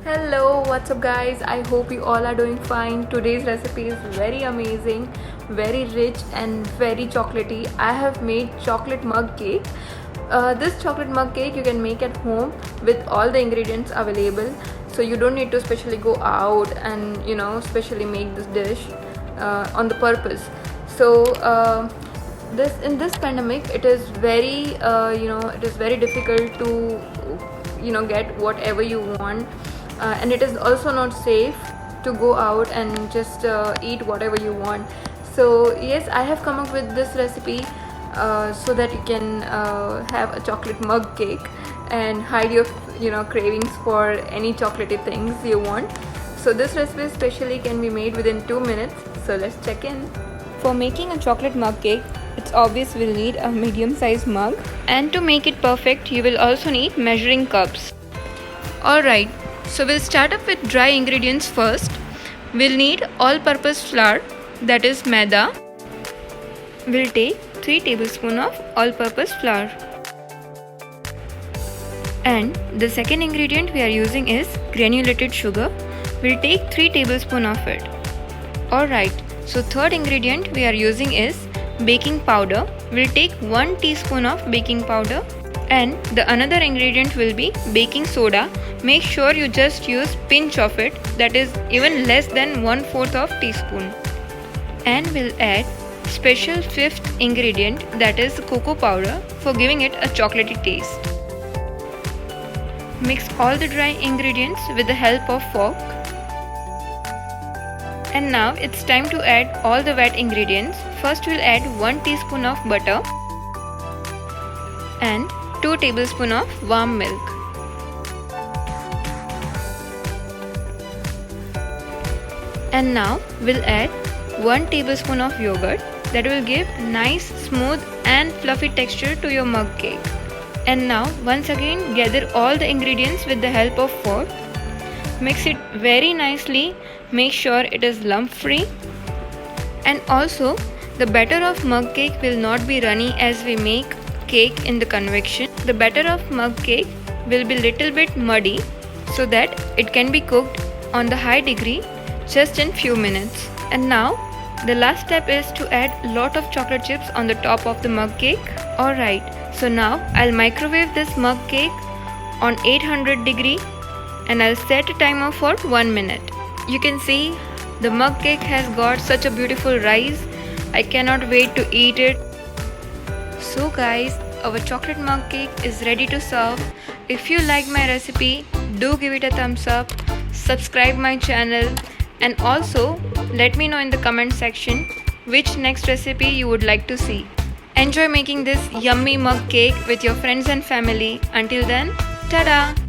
Hello, what's up guys? I hope you all are doing fine. Today's recipe is very amazing, very rich and very chocolatey. I have made chocolate mug cake. This chocolate mug cake you can make at home with all the ingredients available. So you don't need to specially go out and specially make this dish on the purpose. So in this pandemic it is very it is very difficult to get whatever you want. And it is also not safe to go out and just eat whatever you want. So yes, I have come up with this recipe so that you can have a chocolate mug cake and hide your cravings for any chocolatey things you want. So this recipe especially can be made within 2 minutes. So let's check in. For making a chocolate mug cake, it's obvious we'll need a medium sized mug, and to make it perfect you will also need measuring cups. Alright, so we'll start up with dry ingredients first. We'll need all-purpose flour, that is maida. We'll take 3 tablespoons of all-purpose flour. And the second ingredient we are using is granulated sugar. We'll take 3 tablespoons of it. Alright, so third ingredient we are using is baking powder. We'll take 1 teaspoon of baking powder. And the another ingredient will be baking soda. Make sure you just use pinch of it, that is even less than 1/4 of teaspoon. And we'll add special fifth ingredient, that is cocoa powder, for giving it a chocolatey taste. Mix all the dry ingredients with the help of fork. And now it's time to add all the wet ingredients. First we'll add 1 teaspoon of butter and 2 tablespoons of warm milk. And now we'll add 1 tablespoon of yogurt, that will give nice, smooth and fluffy texture to your mug cake. And now once again gather all the ingredients with the help of fork. Mix it very nicely. Make sure it is lump free. And also the batter of mug cake will not be runny as we make cake in the convection. The batter of mug cake will be little bit muddy so that it can be cooked on the high degree just in few minutes. And now the last step is to add lot of chocolate chips on the top of the mug cake. Alright, so now I'll microwave this mug cake on 800 degree and I'll set a timer for 1 minute. You can see the mug cake has got such a beautiful rise. I cannot wait to eat it. So guys, our chocolate mug cake is ready to serve. If you like my recipe, do give it a thumbs up, subscribe my channel, and also let me know in the comment section which next recipe you would like to see. Enjoy making this yummy mug cake with your friends and family. Until then, tada!